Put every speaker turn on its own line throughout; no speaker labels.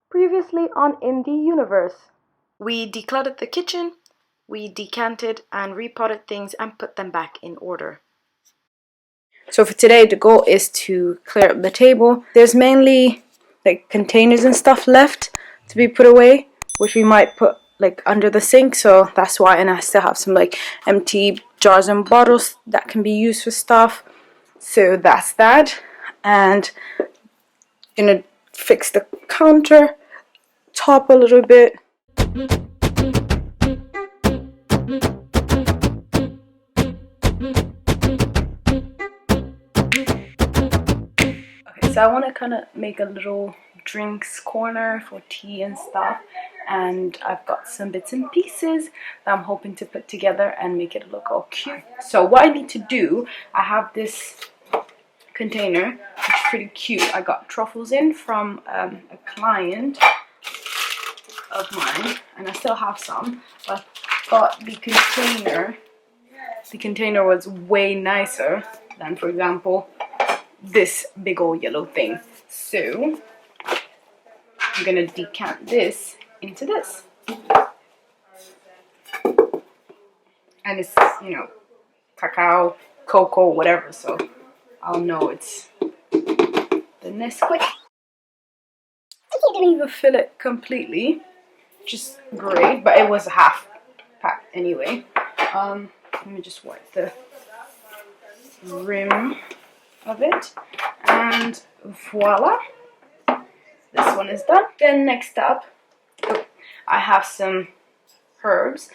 Previously on In the Universe, we decluttered the kitchen, we decanted and repotted things and put them back in order. So for today, the goal is to clear up the table. There's mainly like containers and stuff left to be put away, which we might put like under the sink, so that's why. And I still have some like empty jars and bottles that can be used for stuff, so that's that. And I'm gonna fix the counter top a little bit. Okay, so I want to kind of make a little drinks corner for tea and stuff, and I've got some bits and pieces that I'm hoping to put together and make it look all cute. So what I need to do, I have this container which is pretty cute. I got truffles in from a client of mine, and I still have some, but I thought the container was way nicer than, for example, this big old yellow thing. So I'm gonna decant this into this, and it's, you know, cacao, cocoa, whatever, so I'll know it's the Nesquik. I didn't even fill it completely, which is great, but it was a half pack anyway. Let me just wipe the rim of it, and voila, this one is done. Then next up, I have some herbs,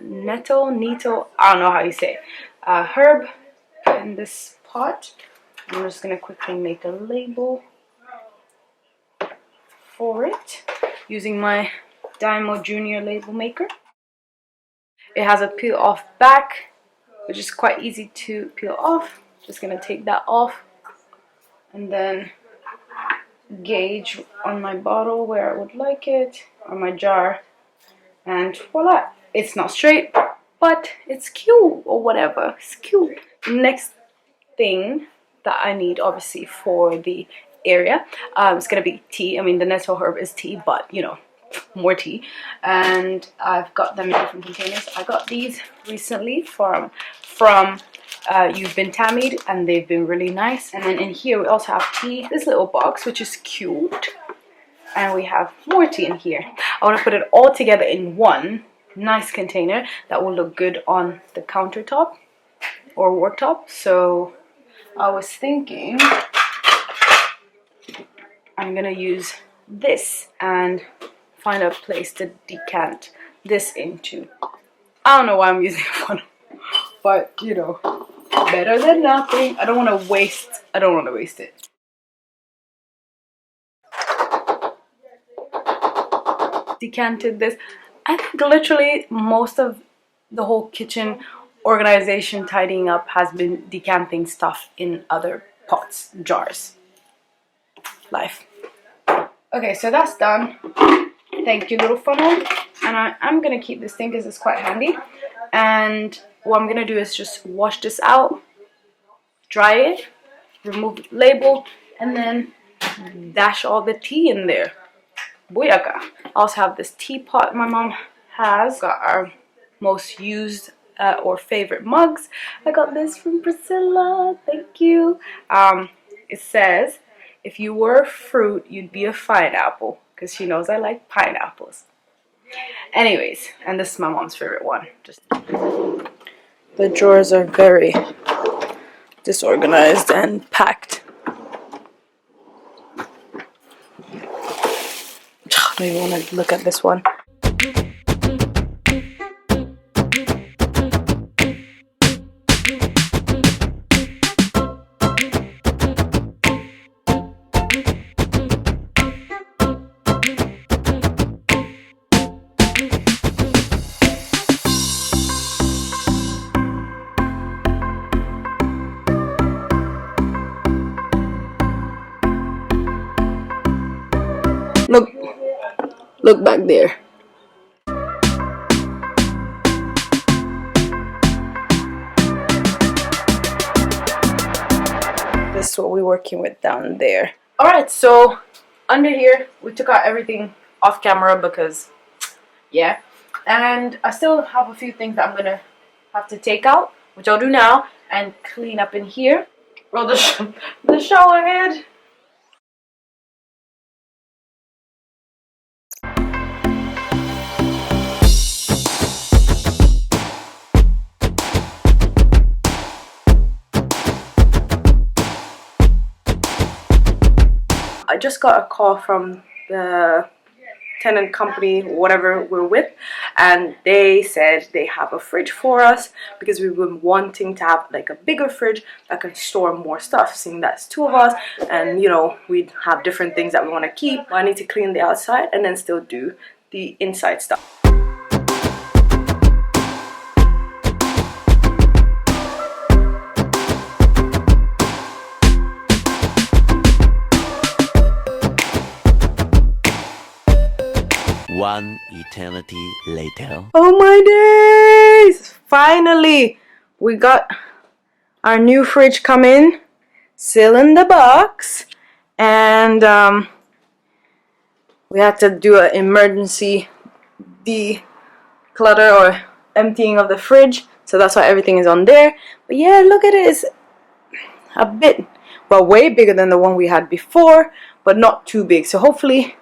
nettle, I don't know how you say it, herb in this pot. I'm just gonna quickly make a label for it using my Dymo Junior label maker. It has a peel off back, which is quite easy to peel off. Just gonna take that off and then gauge on my bottle where I would like it, or my jar, and voila, it's not straight, but it's cute, or whatever, it's cute. Next thing that I need, obviously, for the area, it's gonna be tea. I mean, the nettle herb is tea, but you know, more tea. And I've got them in different containers. I got these recently from You've Been Tammied, and they've been really nice. And then in here we also have tea, this little box, which is cute, and we have more tea in here. I want to put it all together in one nice container that will look good on the countertop or worktop. So I was thinking I'm gonna use this and find a place to decant this into. I don't know why I'm using one, but you know, better than nothing. I don't want to waste it. Decanted this. I think literally most of the whole kitchen organization, tidying up, has been decanting stuff in other pots, jars. Life. Okay, so that's done. Thank you, little funnel. And I'm gonna keep this thing because it's quite handy. And what I'm gonna do is just wash this out, dry it, remove the label, and then dash all the tea in there. Booyaka. I also have this teapot my mom has. Got our most used or favorite mugs. I got this from Priscilla. Thank you. It says, if you were a fruit, you'd be a pineapple, because she knows I like pineapples. Anyways, and this is my mom's favorite one. The drawers are very disorganized and packed. Maybe I want to look at this one. Look back there. This is what we're working with down there. Alright, so under here we took out everything off camera because yeah, and I still have a few things that I'm gonna have to take out, which I'll do now, and clean up in here. Well, the shower head. I just got a call from the tenant company, whatever we're with, and they said they have a fridge for us because we've been wanting to have like a bigger fridge that can store more stuff, seeing that's two of us, and you know, we have different things that we want to keep. I need to clean the outside and then still do the inside stuff.
One eternity later.
Oh my days! Finally, we got our new fridge come in, still in the box, and we had to do an emergency declutter or emptying of the fridge, so that's why everything is on there. But yeah, look at it, it's a bit, well, way bigger than the one we had before, but not too big, so hopefully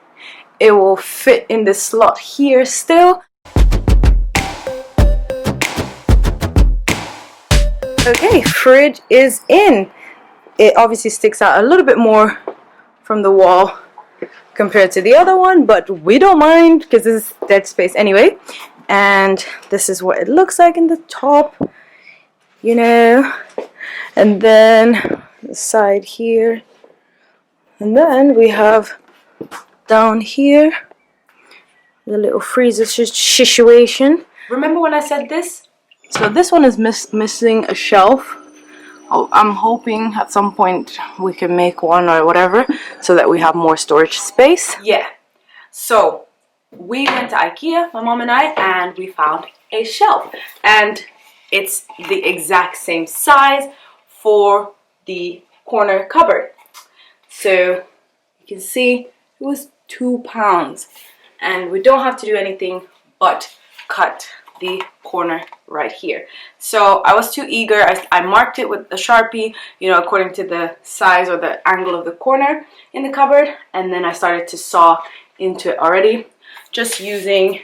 it will fit in this slot here still. Okay, fridge is in. It obviously sticks out a little bit more from the wall compared to the other one, but we don't mind because this is dead space anyway. And this is what it looks like in the top, you know. And then the side here. And then we have down here the little freezer situation. Remember when I said this? So this one is missing a shelf. Oh, I'm hoping at some point we can make one or whatever so that we have more storage space. Yeah, so we went to Ikea, my mom and I, and we found a shelf, and it's the exact same size for the corner cupboard. So you can see it was £2, and we don't have to do anything but cut the corner right here. So I was too eager. I marked it with a Sharpie, you know, according to the size or the angle of the corner in the cupboard, and then I started to saw into it already, just using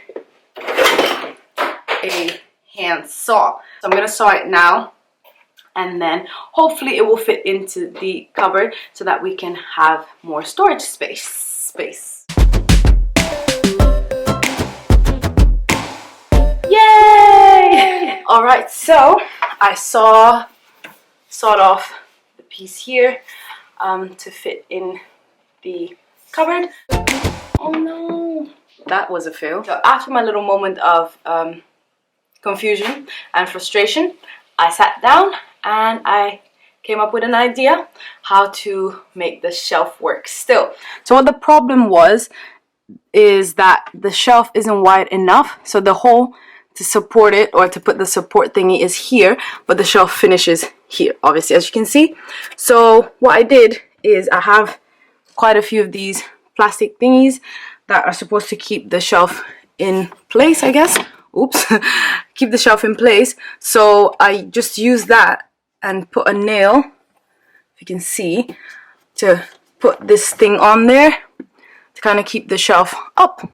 a hand saw. So I'm gonna saw it now, and then hopefully it will fit into the cupboard so that we can have more storage space. Yay! Alright, so I sawed off the piece here to fit in the cupboard. Oh no! That was a fail. So after my little moment of confusion and frustration, I sat down and I came up with an idea how to make the shelf work still. So what the problem was is that the shelf isn't wide enough, so the hole to support it, or to put the support thingy, is here, but the shelf finishes here, obviously, as you can see. So what I did is I have quite a few of these plastic thingies that are supposed to keep the shelf in place, I guess. Oops. Keep the shelf in place. So I just use that and put a nail, if you can see, to put this thing on there to kind of keep the shelf up.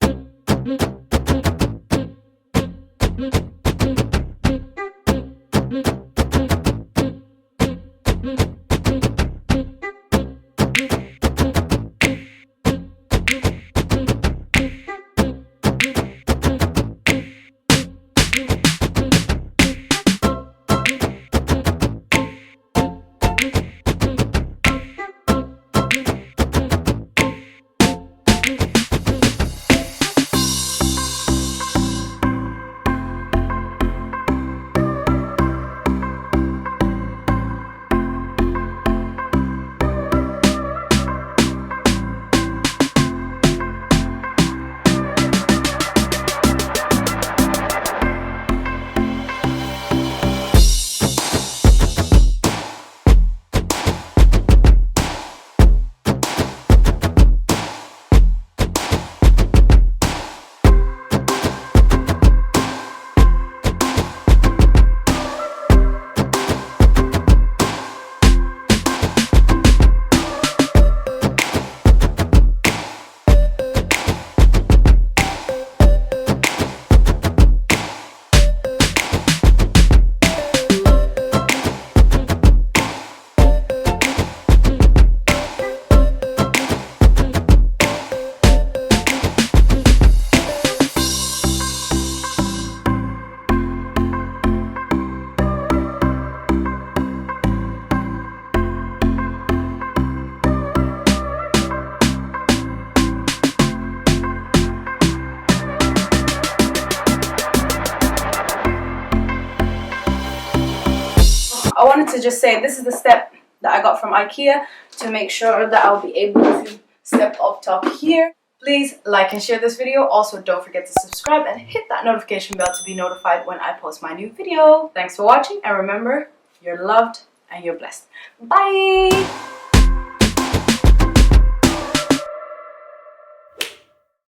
just say this is the step that I got from Ikea to make sure that I'll be able to step up top here. Please like and share this video. Also, don't forget to subscribe and hit that notification bell to be notified when I post my new video. Thanks for watching, and remember, you're loved and you're blessed. Bye!